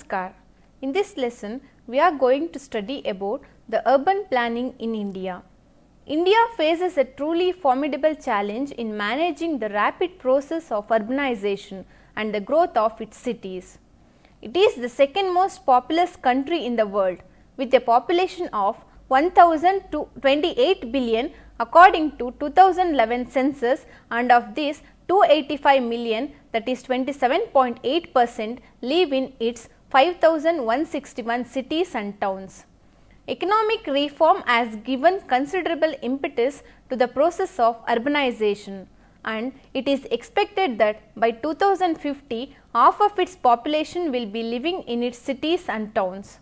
Namaskar. In this lesson, we are going to study about the urban planning in India. India faces a truly formidable challenge in managing the rapid process of urbanization and the growth of its cities. It is the second most populous country in the world, with a population of 1028 billion according to 2011 census, and of this 285 million, that is 27.8%, live in its 5161 cities and towns. Economic reform has given considerable impetus to the process of urbanization, and it is expected that by 2050 half of its population will be living in its cities and towns.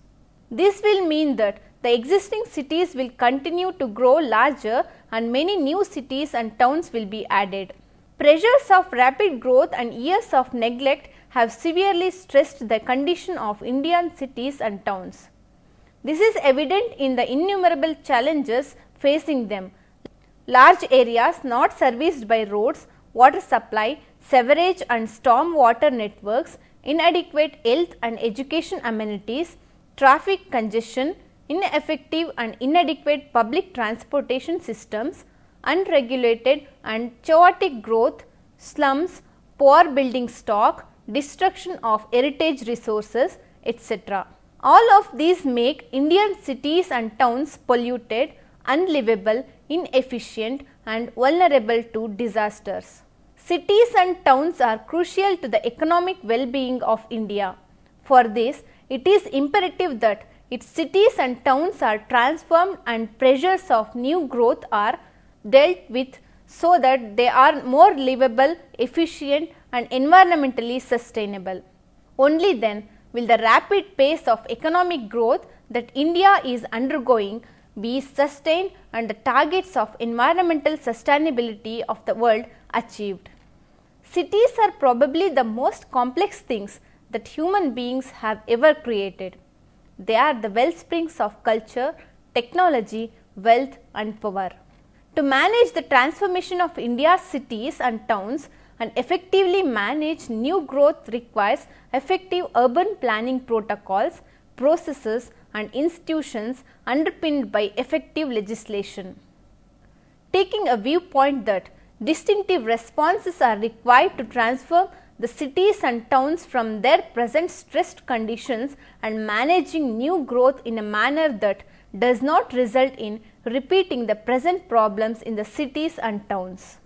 This will mean that the existing cities will continue to grow larger and many new cities and towns will be added. Pressures of rapid growth and years of neglect have severely stressed the condition of Indian cities and towns. This is evident in the innumerable challenges facing them: large areas not serviced by roads, water supply, sewerage and storm water networks, inadequate health and education amenities, traffic congestion, ineffective and inadequate public transportation systems, unregulated and chaotic growth, slums, poor building stock, destruction of heritage resources, etc. All of these make Indian cities and towns polluted, unlivable, inefficient and vulnerable to disasters. Cities and towns are crucial to the economic well-being of India. For this, it is imperative that its cities and towns are transformed and pressures of new growth are dealt with so that they are more livable, efficient and environmentally sustainable. Only then will the rapid pace of economic growth that India is undergoing be sustained and the targets of environmental sustainability of the world achieved. Cities are probably the most complex things that human beings have ever created. They are the wellsprings of culture, technology, wealth and power. To manage the transformation of India's cities and towns and effectively manage new growth requires effective urban planning protocols, processes and institutions underpinned by effective legislation. Taking a viewpoint that distinctive responses are required to transform the cities and towns from their present stressed conditions and managing new growth in a manner that does not result in repeating the present problems in the cities and towns.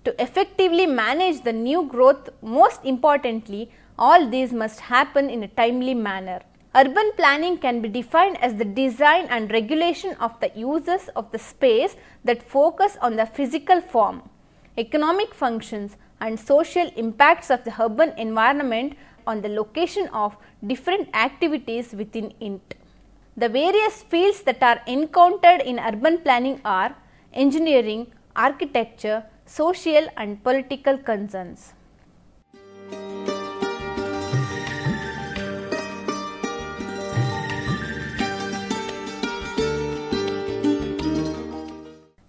To effectively manage the new growth, most importantly, all these must happen in a timely manner. Urban planning can be defined as the design and regulation of the uses of the space that focus on the physical form, economic functions and social impacts of the urban environment on the location of different activities within it. The various fields that are encountered in urban planning are engineering, architecture, social and political concerns.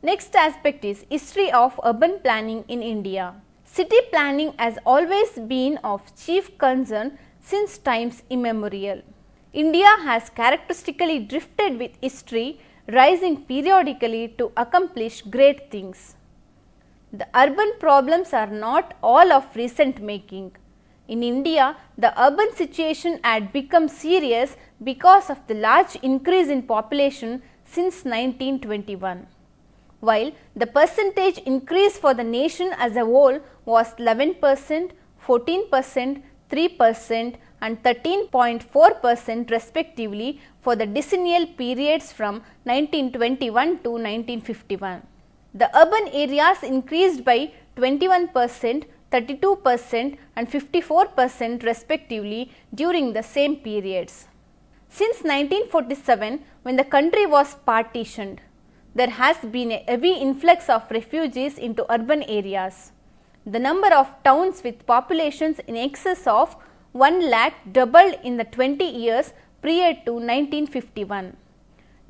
Next aspect is history of urban planning in India. City planning has always been of chief concern since times immemorial. India has characteristically drifted with history, rising periodically to accomplish great things. The urban problems are not all of recent making. In India, the urban situation had become serious because of the large increase in population since 1921. While the percentage increase for the nation as a whole was 11%, 14%, 3% and 13.4% respectively for the decennial periods from 1921 to 1951. The urban areas increased by 21%, 32% and 54% respectively during the same periods. Since 1947, when the country was partitioned, there has been a heavy influx of refugees into urban areas. The number of towns with populations in excess of 1 lakh doubled in the 20 years prior to 1951.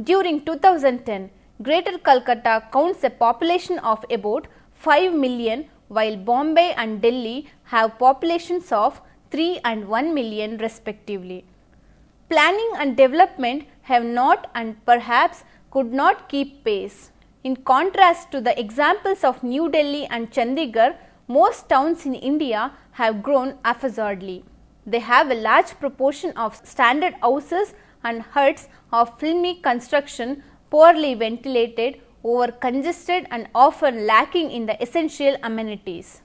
During 2010, Greater Calcutta counts a population of about 5 million, while Bombay and Delhi have populations of 3 and 1 million respectively. planning and development have not and perhaps could not keep pace. In contrast to the examples of New Delhi and Chandigarh, most towns in India have grown haphazardly. They have a large proportion of standard houses and huts of filmy construction, poorly ventilated, over congested and often lacking in the essential amenities.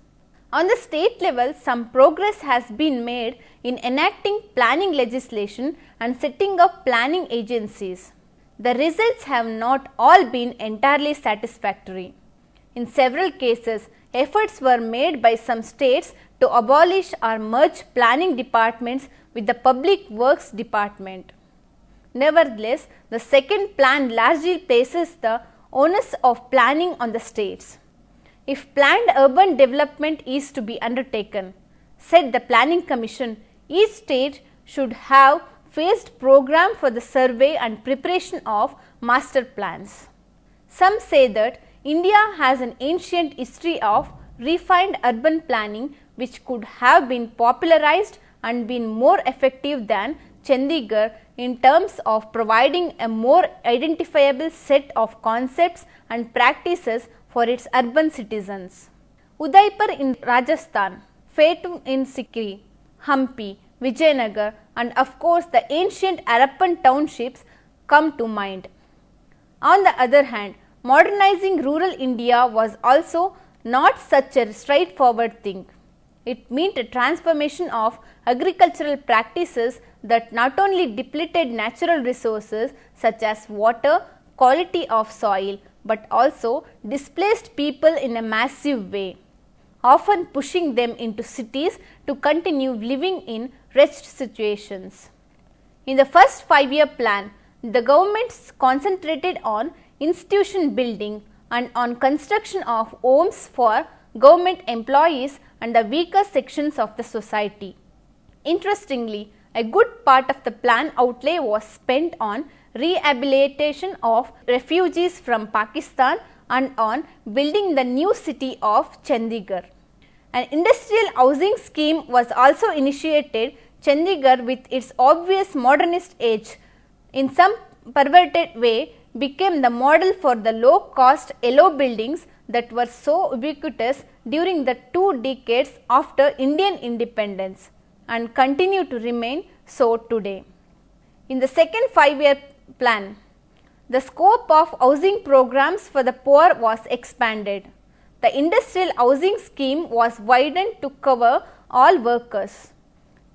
On the state level, some progress has been made in enacting planning legislation and setting up planning agencies. The results have not all been entirely satisfactory. In several cases, efforts were made by some states to abolish or merge planning departments with the Public Works Department. Nevertheless, the second plan largely places the onus of planning on the states. If planned urban development is to be undertaken, said the Planning Commission, each state should have phased program for the survey and preparation of master plans. Some say that India has an ancient history of refined urban planning which could have been popularized and been more effective than Chandigarh in terms of providing a more identifiable set of concepts and practices for its urban citizens. Udaipur in Rajasthan, Phetun in Sikri, Hampi, Vijayanagar and of course the ancient Harappan townships come to mind. On the other hand, modernizing rural India was also not such a straightforward thing. It meant a transformation of agricultural practices that not only depleted natural resources such as water, quality of soil, but also displaced people in a massive way, often pushing them into cities to continue living in wretched situations. In the first 5-year plan, the government concentrated on institution building and on construction of homes for government employees and the weaker sections of the society. Interestingly, a good part of the plan outlay was spent on rehabilitation of refugees from Pakistan and on building the new city of Chandigarh. An industrial housing scheme was also initiated. Chandigarh, with its obvious modernist edge, in some perverted way became the model for the low-cost yellow buildings that were so ubiquitous during the 2 decades after Indian independence and continue to remain so today. In the second 5-year plan, the scope of housing programs for the poor was expanded. The industrial housing scheme was widened to cover all workers.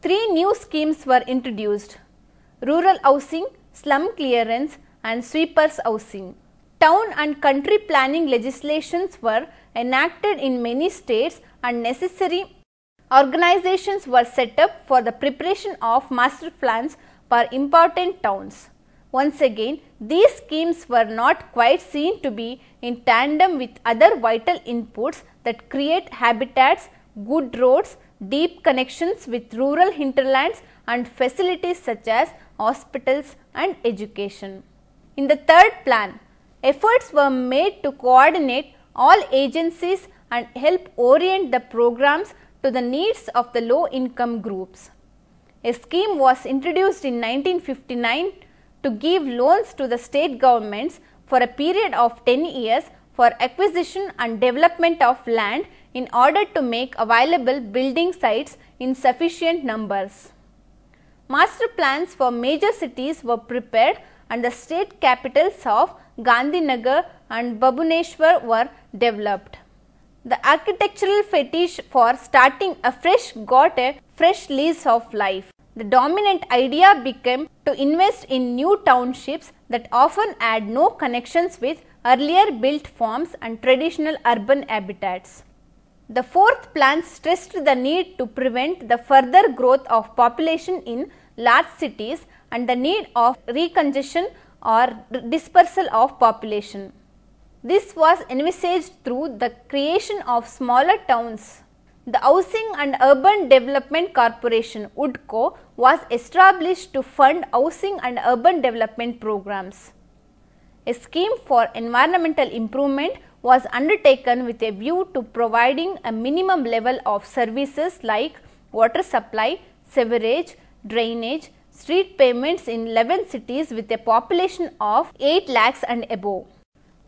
3 new schemes were introduced: rural housing, slum clearance and sweepers housing. Town and country planning legislations were enacted in many states and necessary organizations were set up for the preparation of master plans for important towns. Once again, these schemes were not quite seen to be in tandem with other vital inputs that create habitats, good roads, deep connections with rural hinterlands and facilities such as hospitals and education. In the third plan, efforts were made to coordinate all agencies and help orient the programs to the needs of the low income groups. A scheme was introduced in 1959 to give loans to the state governments for a period of 10 years for acquisition and development of land in order to make available building sites in sufficient numbers. Master plans for major cities were prepared and the state capitals of Gandhinagar and Bhubaneswar were developed. The architectural fetish for starting afresh got a fresh lease of life. The dominant idea became to invest in new townships that often had no connections with earlier built forms and traditional urban habitats. The fourth plan stressed the need to prevent the further growth of population in large cities and the need of recongestion or dispersal of population. This was envisaged through the creation of smaller towns. The Housing and Urban Development Corporation (HUDCO) was established to fund housing and urban development programs. A scheme for environmental improvement was undertaken with a view to providing a minimum level of services like water supply, sewerage, drainage, street pavements in 11 cities with a population of 8 lakhs and above.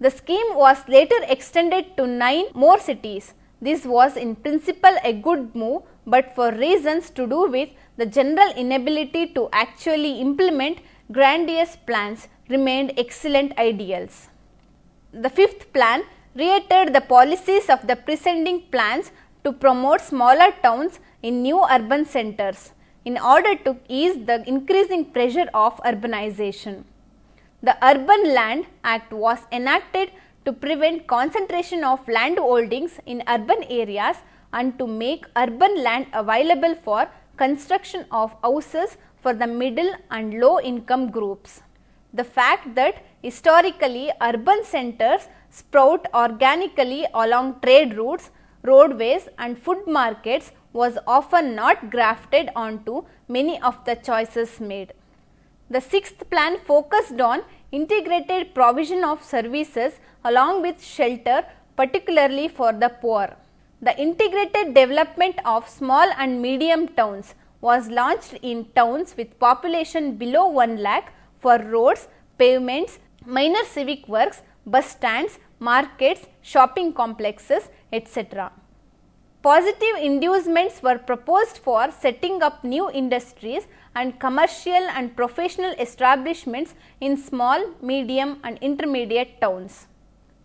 The scheme was later extended to 9 more cities. This was in principle a good move, but for reasons to do with the general inability to actually implement grandiose plans remained excellent ideals. The fifth plan reiterated the policies of the preceding plans to promote smaller towns in new urban centers in order to ease the increasing pressure of urbanization. The Urban Land Act was enacted to prevent concentration of land holdings in urban areas and to make urban land available for construction of houses for the middle and low income groups. The fact that historically urban centers sprout organically along trade routes, roadways and food markets was often not grafted onto many of the choices made. The sixth plan focused on integrated provision of services along with shelter, particularly for the poor. The integrated development of small and medium towns was launched in towns with population below 1 lakh for roads, pavements, minor civic works, bus stands, markets, shopping complexes, etc. Positive inducements were proposed for setting up new industries and commercial and professional establishments in small, medium and intermediate towns.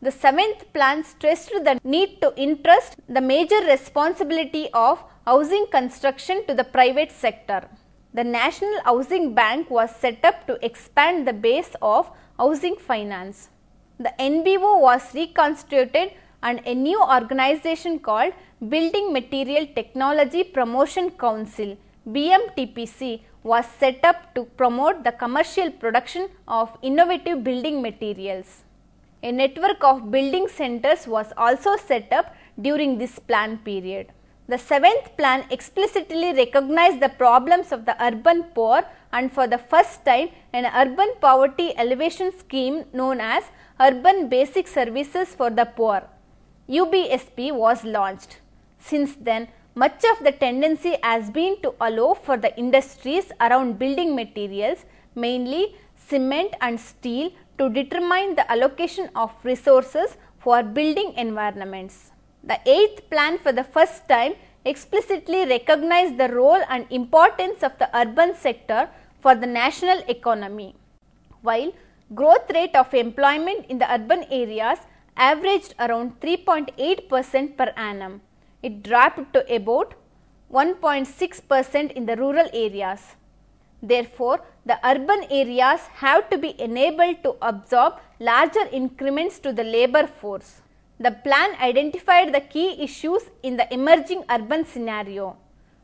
The seventh plan stressed the need to entrust the major responsibility of housing construction to the private sector. The National Housing Bank was set up to expand the base of housing finance. The NBO was reconstituted and a new organization called Building Material Technology Promotion Council (BMTPC) was set up to promote the commercial production of innovative building materials. A network of building centers was also set up during this plan period. The seventh plan explicitly recognized the problems of the urban poor, and for the first time an urban poverty elevation scheme known as Urban Basic Services for the Poor (UBSP) was launched. Since then, much of the tendency has been to allow for the industries around building materials, mainly cement and steel, to determine the allocation of resources for building environments. The eighth plan for the first time explicitly recognized the role and importance of the urban sector for the national economy. While growth rate of employment in the urban areas averaged around 3.8% per annum, it dropped to about 1.6% in the rural areas. Therefore, the urban areas have to be enabled to absorb larger increments to the labor force. The plan identified the key issues in the emerging urban scenario.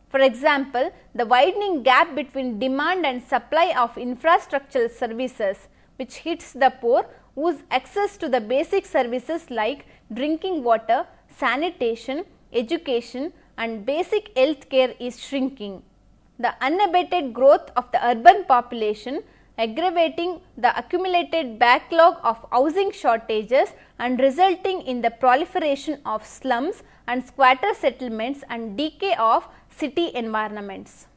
For example, the widening gap between demand and supply of infrastructural services, which hits the poor whose access to the basic services like drinking water, sanitation, education and basic health care is shrinking. The unabated growth of the urban population, aggravating the accumulated backlog of housing shortages and resulting in the proliferation of slums and squatter settlements and decay of city environments.